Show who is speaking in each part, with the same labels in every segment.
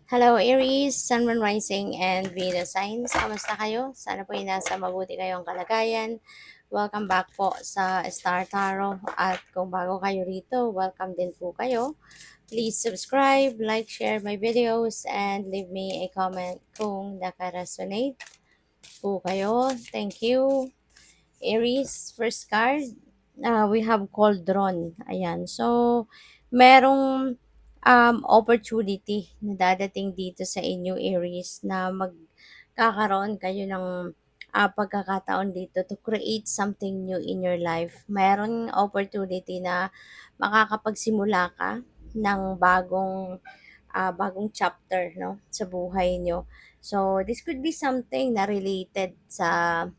Speaker 1: Hello Aries, Sun, Moon Rising, and Venus Signs. Kamusta kayo? Sana po ay nasa mabuti kayong kalagayan. Welcome back po sa Star Tarot. At kung bago kayo rito, welcome din po kayo. Please subscribe, like, share my videos, and leave me a comment kung naka-resonate po kayo. Thank you. Aries, first card, we have Cauldron. Ayan. So, merong opportunity na dadating dito sa inyo, Aries, na magkakaroon kayo ng pagkakataon dito to create something new in your life. Merong opportunity na makakapagsimula ka ng bagong chapter, no, sa buhay nyo. So, this could be something na related sa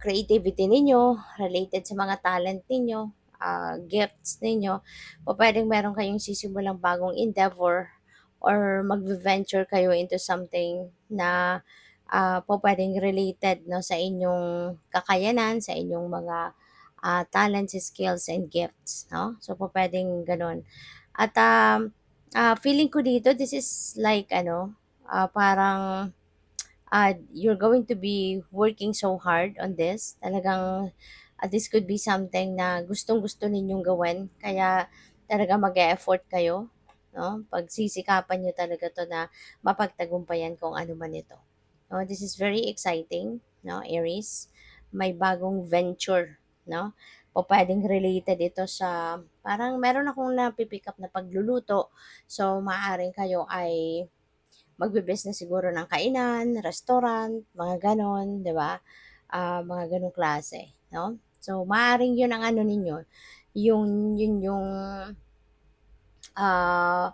Speaker 1: creativity ninyo, related sa mga talent ninyo, gifts ninyo, o pwedeng meron kayong sisimulang bagong endeavor or mag-venture kayo into something na po pwedeng related, no, sa inyong kakayanan, sa inyong mga talents, skills, and gifts. No? So po pwedeng ganun. At feeling ko dito, this is like parang you're going to be working so hard on this. Talagang this could be something na gustong-gusto ninyong gawin. Kaya talaga mag-e-effort kayo. No? Pagsisikapan nyo talaga to na mapagtagumpayan kung ano man ito. No? This is very exciting, no, Aries. May bagong venture, no? O pwedeng related ito sa, parang meron akong napipick up na pagluluto. So, maaaring kayo ay magbe-business siguro ng kainan, restaurant, mga gano'n, 'di ba? Mga gano'ng klase, no? So, maaaring 'yun ang ano ninyo, yung ah,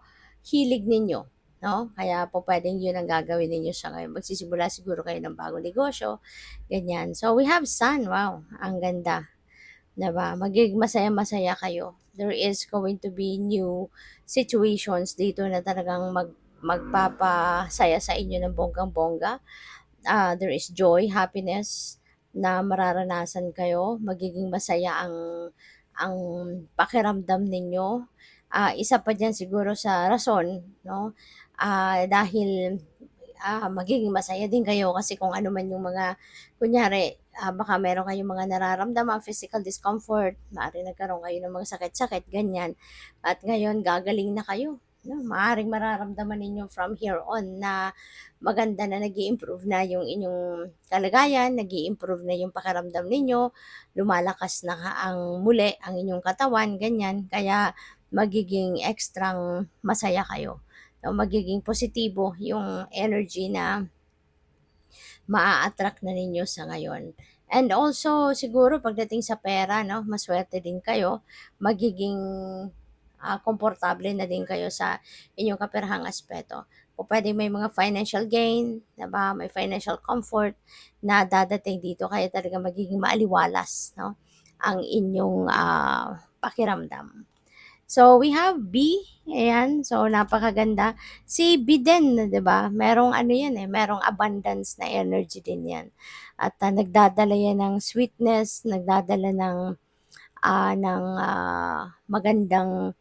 Speaker 1: hilig ninyo, no? Kaya po puwedeng 'yun ang gagawin ninyo sa ngayon. Magsisimula siguro kayo ng bagong negosyo, ganyan. So, we have sun, wow, ang ganda, 'di ba? Magiging masayang-masaya kayo. There is going to be new situations dito na talagang magpapasaya sa inyo ng bonggang-bongga. There is joy, happiness na mararanasan kayo. Magiging masaya ang pakiramdam ninyo. Isa pa diyan siguro sa rason, no? Dahil magiging masaya din kayo kasi kung ano man yung mga, kunyari, baka meron kayong mga nararamdaman, physical discomfort, maaari nagkaroon kayo ng mga sakit-sakit, ganyan. At ngayon, gagaling na kayo. No? Maaaring mararamdaman ninyo from here on na maganda na nag improve na yung inyong kalagayan, nag improve na yung pakiramdam ninyo, lumalakas na ang muli ang inyong katawan, ganyan. Kaya magiging ekstrang masaya kayo. No, magiging positibo yung energy na maa-attract na ninyo sa ngayon. And also, siguro pagdating sa pera, no, maswerte din kayo, magiging komportable na din kayo sa inyong kaperahang aspeto. O pwede may mga financial gain, diba? May financial comfort na dadating dito, kaya talaga magiging maaliwalas, no, ang inyong pakiramdam. So, we have B. Ayan. So, napakaganda. Si B din, di ba? Merong ano yan eh. Merong abundance na energy din yan. At nagdadala yan ng sweetness, nagdadala ng magandang,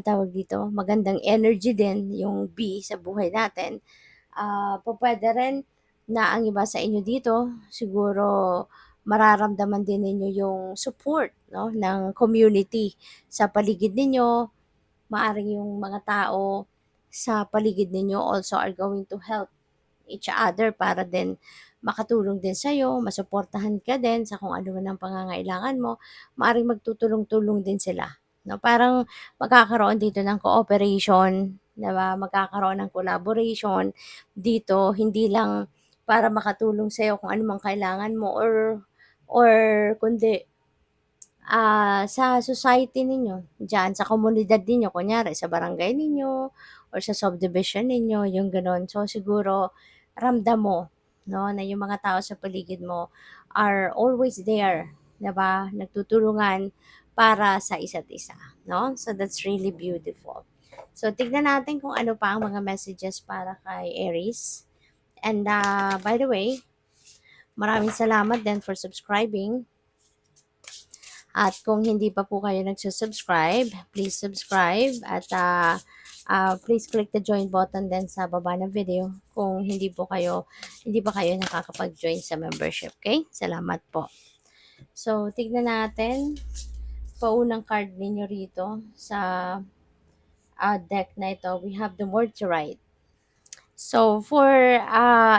Speaker 1: tawag dito, magandang energy din yung B sa buhay natin. Pwede rin na ang iba sa inyo dito, siguro mararamdaman din ninyo yung support, no, ng community sa paligid ninyo. Maaring yung mga tao sa paligid ninyo also are going to help each other para din makatulong din sa'yo, masuportahan ka din sa kung ano man ang pangangailangan mo. Maaring magtutulong-tulong din sila. No? Parang magkakaroon dito ng cooperation, diba? Magkakaroon ng collaboration dito, hindi lang para makatulong sa'yo kung ano mang kailangan mo, or kundi sa society ninyo, diyan sa komunidad ninyo, kunyari sa barangay ninyo or sa subdivision ninyo, yung gano'n. So, siguro ramdam mo, no, na yung mga tao sa paligid mo are always there, 'di ba? Nagtutulungan para sa isa't isa, no? So, that's really beautiful. So, tignan natin kung ano pa ang mga messages para kay Aries. And by the way, maraming salamat din for subscribing. At kung hindi pa po kayo nagsusubscribe, please subscribe at Please click the join button din sa baba ng video kung hindi pa kayo nakakapag-join sa membership. Okay? Salamat po. So, tignan natin paunang card ninyo rito sa deck na ito. We have the Word to Write. So, for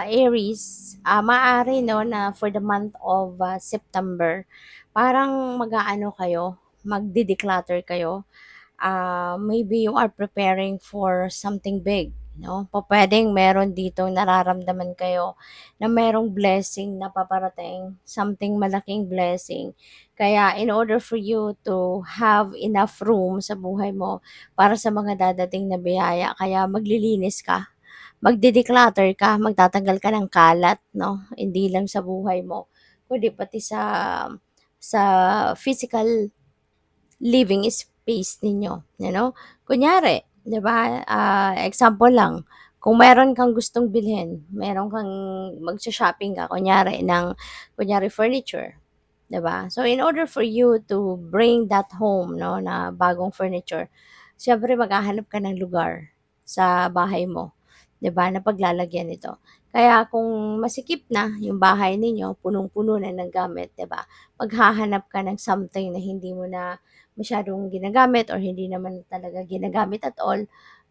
Speaker 1: Aries, maaari no na for the month of September, parang mag-aano kayo, magde-declutter kayo. Maybe you are preparing for something big, no? Pupuwedeng meron ditong nararamdaman kayo na merong blessing na paparating, something malaking blessing. Kaya in order for you to have enough room sa buhay mo para sa mga dadating na biyaya, kaya maglilinis ka, magde-declutter ka, magtatanggal ka ng kalat, 'no? Hindi lang sa buhay mo, kundi pati sa physical living space ninyo, you know? Kunyari, 'di ba, example lang, kung meron kang gustong bilhin, meron kang magsho-shopping ka kunyari furniture, 'di ba? So in order for you to bring that home 'no, na bagong furniture, siyempre maghahanap ka ng lugar sa bahay mo, 'di ba, na paglalagyan nito. Kaya kung masikip na yung bahay ninyo, punong-puno na ng gamit, 'di ba, maghahanap ka ng something na hindi mo na masyadong ginagamit or hindi naman talaga ginagamit at all,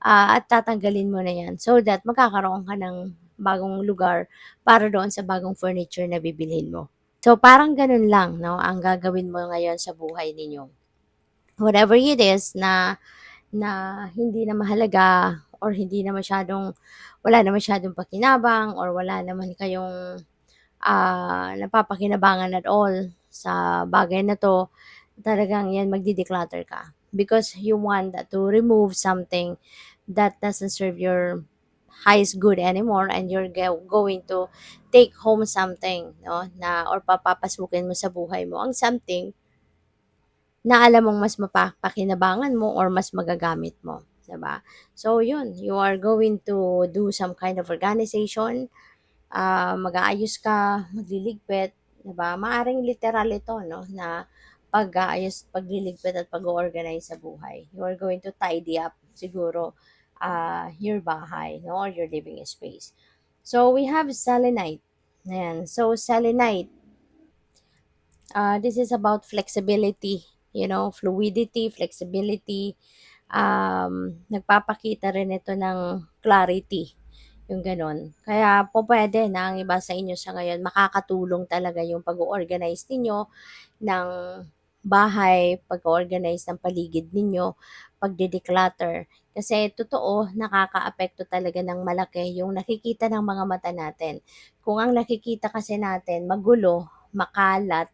Speaker 1: at tatanggalin mo na 'yan so that magkakaroon ka ng bagong lugar para doon sa bagong furniture na bibilhin mo. So, parang gano'n lang 'no, ang gagawin mo ngayon sa buhay ninyo. Whatever it is na na hindi na mahalaga or hindi na wala na masyadong pakinabang or wala naman kayong, napapakinabangan at all sa bagay na 'to, talagang 'yan magde-declutter ka. Because you want to remove something that doesn't serve your highest good anymore and you're going to take home something 'no, na or papapasukin mo sa buhay mo ang something na alam mong mas mapapakinabangan mo or mas magagamit mo, 'di ba? So 'yun, you are going to do some kind of organization, mag-aayos ka, magliligpit, 'di ba? Maaring literal ito 'no, na pag-aayos, pagliligpit at pag-o-organize sa buhay. You are going to tidy up siguro, your bahay 'no, or your living space. So we have selenite, ayan. So selenite, this is about flexibility, fluidity, flexibility. Nagpapakita rin ito ng clarity, yung gano'n. Kaya po pwede na ang iba sa inyo sa ngayon makakatulong talaga yung pag-o-organize ninyo ng bahay, pag-o-organize ng paligid ninyo, pagde-declutter. Kasi totoo, nakakaapekto talaga ng malaki yung nakikita ng mga mata natin. Kung ang nakikita kasi natin magulo, makalat,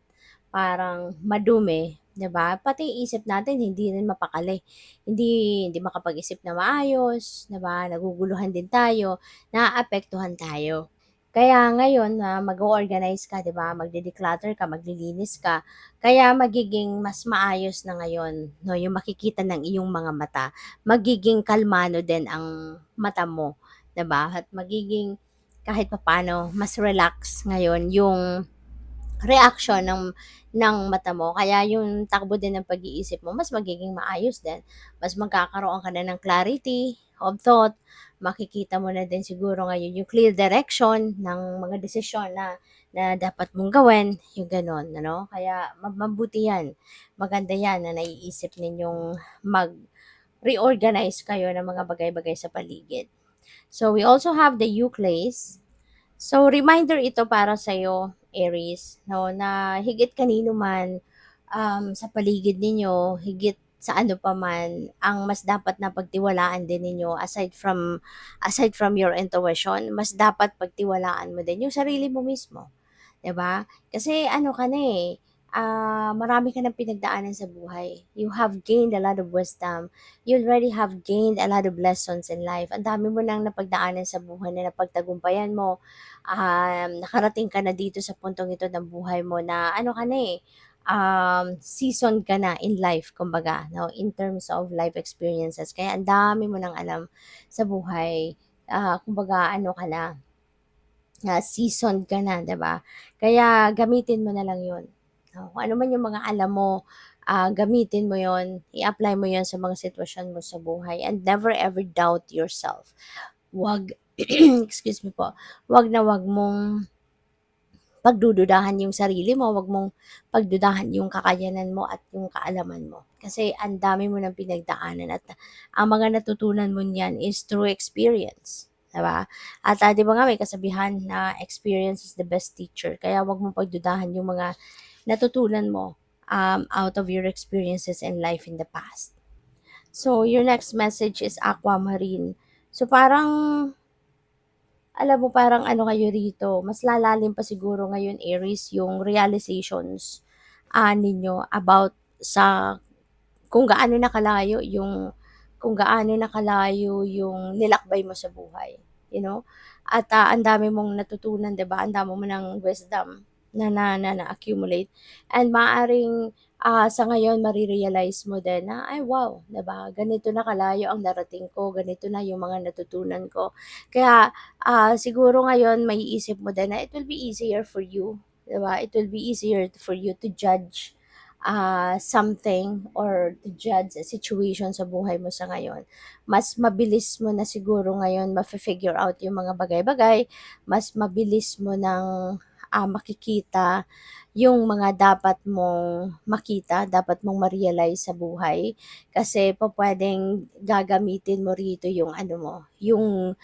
Speaker 1: parang madumi, 'di ba? Pati yung isip natin hindi rin mapakali. Hindi makapag-isip na maayos, 'di ba? Naguguluhan din tayo, naaapektuhan tayo. Kaya ngayon na mag-o-organize ka, 'di ba? Magde-declutter ka, maglilinis ka, kaya magiging mas maayos na ngayon, 'no, yung makikita ng iyong mga mata. Magiging kalmado din ang mata mo, 'di ba? At magiging kahit papaano mas relax ngayon yung reaction ng mata mo. Kaya yung takbo din ng pag-iisip mo mas magiging maayos din. Mas magkakaroon ka na ng clarity of thought. Makikita mo na din siguro ngayon yung clear direction ng mga desisyon na dapat mong gawin, yung gano'n, ano? Kaya mabuti yan. Maganda yan na naiisip ninyong mag-reorganize kayo ng mga bagay-bagay sa paligid. So, we also have the Euclase. So, reminder ito para sa'yo, Aries, no, na higit kanino man, sa paligid ninyo, higit sa ano pa man, ang mas dapat na pagtiwalaan din ninyo aside from your intuition, mas dapat pagtiwalaan mo din yung sarili mo mismo. 'Di ba? Kasi ano ka na, marami ka ng pinagdaanan sa buhay. You have gained a lot of wisdom. You already have gained a lot of lessons in life. Ang dami mo nang napagdaanan sa buhay na napagtagumpayan mo. Nakarating ka na dito sa puntong ito ng buhay mo na ano ka na, seasoned ka na in life kumbaga 'no, in terms of life experiences. Kaya ang dami mo ng alam sa buhay. Kumbaga ano ka na, seasoned ka na, 'di ba? Kaya gamitin mo na lang 'yun. Kung ano man yung mga alam mo, gamitin mo yon, i-apply mo yon sa mga sitwasyon mo sa buhay, and never ever doubt yourself. Wag, excuse me po, wag na wag mong pagdududahan yung sarili mo, wag mong pagdudahan yung kakayanan mo at yung kaalaman mo. Kasi ang dami mo ng pinagdaanan at ang mga natutunan mo niyan is through experience. Diba? At di ba nga may kasabihan na experience is the best teacher. Kaya wag mong pagdudahan yung mga natutunan mo out of your experiences in life in the past. So, your next message is aquamarine. So, parang alam mo parang ano kayo rito, mas lalalim pa siguro ngayon Aries yung realizations, ninyo about sa kung gaano nakalayo yung nilakbay mo sa buhay, you know? At, ang dami mong natutunan, 'di ba? Ang dami mo ng wisdom na accumulate, and maaring, sa ngayon mare-realize mo din na, "Ay wow, 'di ba, ganito na kalayo ang narating ko, ganito na yung mga natutunan ko." Kaya, siguro ngayon maiisip mo din na it will be easier for you, 'di ba? It will be easier for you to judge something or to judge a situation sa buhay mo sa ngayon. Mas mabilis mo na siguro ngayon mafi-figure out yung mga bagay-bagay, mas mabilis mo ng, makikita yung mga dapat mong makita, dapat mong ma-realize sa buhay. Kasi pupuwedeng gagamitin mo rito yung ano mo, yung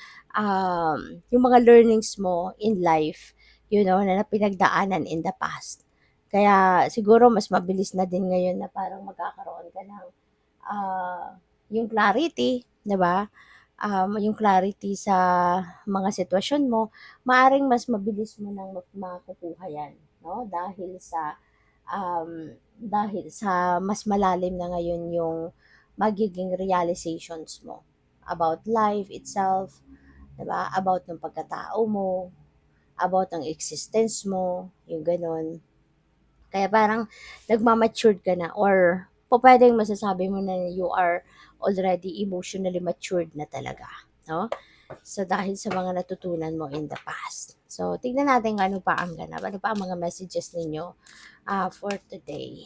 Speaker 1: mga learnings mo in life, na pinagdaanan in the past. Kaya siguro mas mabilis na din ngayon na parang magkakaroon ka ng, yung clarity, 'di ba? Yung clarity sa mga sitwasyon mo, maaring mas mabilis mo nang makukuha 'yan, 'no? Dahil sa mas malalim na ngayon yung magiging realizations mo about life itself, 'di ba? About ng pagkatao mo, about ng existence mo, yung gano'n. Kaya parang nagma-matured ka na, or pupuwedeng masasabi mo na you are already emotionally matured na talaga, 'no? So, dahil sa mga natutunan mo in the past. So, tignan natin kung ano pa ang ganap, ano pa ang mga messages ninyo, for today.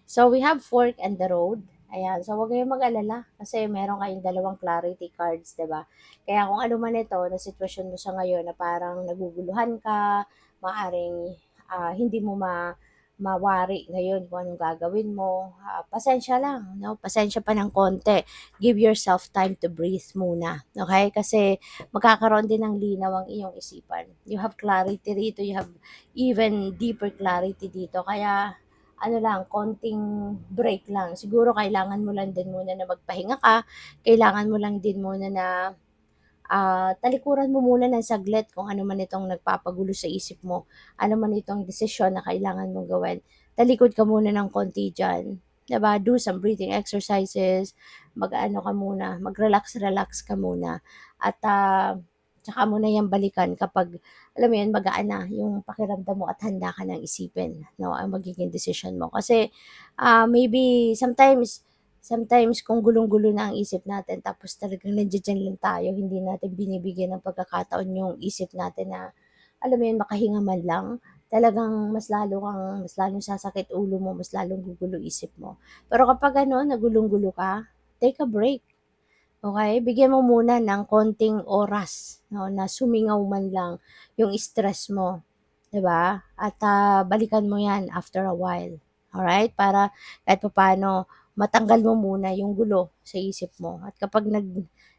Speaker 1: So, we have fork and the road. Ayan. So, huwag kayong mag-alala kasi meron kayong dalawang clarity cards, 'di ba? Kaya kung ano man ito na sitwasyon mo sa ngayon na parang naguguluhan ka, maaring hindi mo mawari ngayon kung anong gagawin mo, pasensya lang, no? Pasensya pa ng konti. Give yourself time to breathe muna, okay? Kasi magkakaroon din ng linaw ang iyong isipan. You have clarity rito, you have even deeper clarity dito. Kaya ano lang, konting break lang. Siguro kailangan mo lang din muna na magpahinga ka, kailangan mo lang din muna na talikuran mo muna ng saglit kung ano man itong nagpapagulo sa isip mo, ano man itong desisyon na kailangan mong gawin. Talikod ka muna ng konti diyan, 'di ba? Do some breathing exercises, mag-ano ka muna, mag-relax-relax ka muna, at tsaka mo na 'yan balikan kapag alam mo 'yun, magaan na yung pakiramdam mo at handa ka ng isipin, 'no, ang magiging decision mo. Kasi, maybe sometimes kung gulong-gulo na ang isip natin tapos talagang nandiya-diyan lang tayo, hindi natin binibigyan ng pagkakataon yung isip natin na, alam mo 'yun, makahinga man lang, talagang mas lalong sasakit ulo mo, mas lalong gugulo isip mo. Pero kapag ano, nagulong-gulo ka, take a break. Okay, bigyan mo muna ng konting oras, 'no, na sumingaw man lang yung stress mo, 'di ba? At, balikan mo 'yan after a while, alright? Para kahit papaano matanggal mo muna yung gulo sa isip mo, at kapag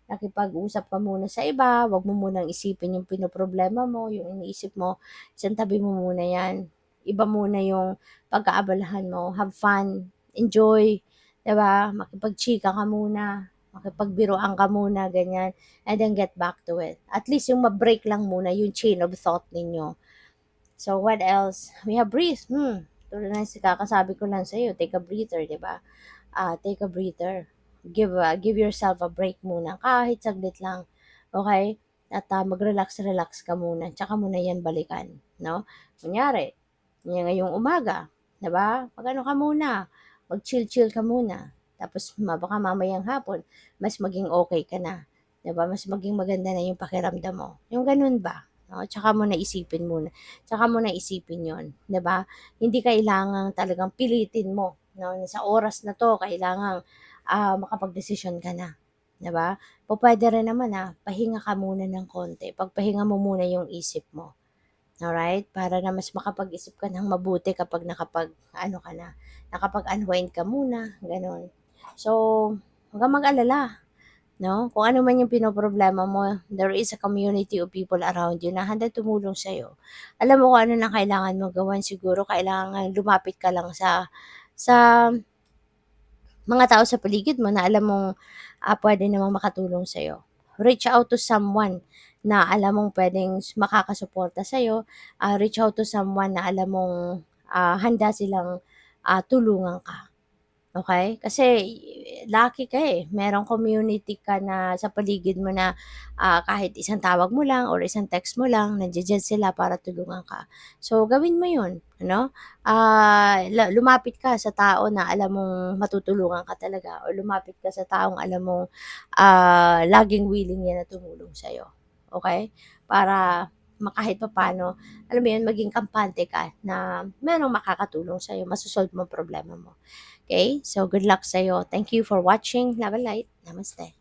Speaker 1: nakipag-usap ka muna sa iba, 'wag mo munang isipin yung pinoproblema mo, yung iniisip mo, isantabi mo muna 'yan. Iba muna yung pag-aabalahan mo, have fun, enjoy, 'di ba? Makipagchika ka muna, makipagbiruan ka muna, ganyan, and then get back to it. At least yung ma-break lang muna yung chain of thought ninyo. So, what else? We have breathe. Tulad na kakasabi ko lang sa'yo, take a breather, di ba? Take a breather. Give yourself a break muna, kahit saglit lang. Okay? At mag-relax-relax ka muna. Tsaka mo na yan balikan. No? Kunyari, ngayong umaga, di ba? Mag-ano ka muna. Mag-chill-chill ka muna. Tapos, baka mamayang hapon, mas maging okay ka na. Di ba? Mas maging maganda na yung pakiramdam mo. Yung ganun ba? 'no, tsaka mo na isipin 'yon, 'di ba? Hindi kailangang talagang pilitin mo 'no, na sa oras na 'to kailangang, makapagdesisyon ka na, 'di ba? Pupuwede rin naman na pahinga ka muna ng konti, pagpahinga mo muna yung isip mo, alright? Para na mas makapag-isip ka ng mabuti kapag nakapag-ano ka na, nakapag-unwind ka muna, gano'n. So, huwag kang mag-alala. 'No, kung ano man yung pinoproblema mo, there is a community of people around you na handang tumulong sa'yo. Alam mo kung ano na kailangan mong gawin, siguro kailangan lumapit ka lang sa mga tao sa paligid mo na alam mong, puwede namang makatulong sa'yo. Reach out to someone na alam mong puwedeng makakasuporta sa'yo, reach out to someone na alam mong, handa silang, tulungan ka. Okay, kasi lucky ka, eh, merong community ka na sa paligid mo na, kahit isang tawag mo lang or isang text mo lang nandiya-diyan sila para tulungan ka. So, gawin mo 'yun ano, lumapit ka sa tao na alam mong matutulungan ka talaga or lumapit ka sa taong alam mong, laging willing 'yan na tumulong sa'yo, okay? Para kahit papaano, alam mo 'yun, maging kampante ka na merong makakatulong sa'yo, mo ang problema mo. Okay, so good luck sa'yo. Thank you for watching. Love and light. Namaste.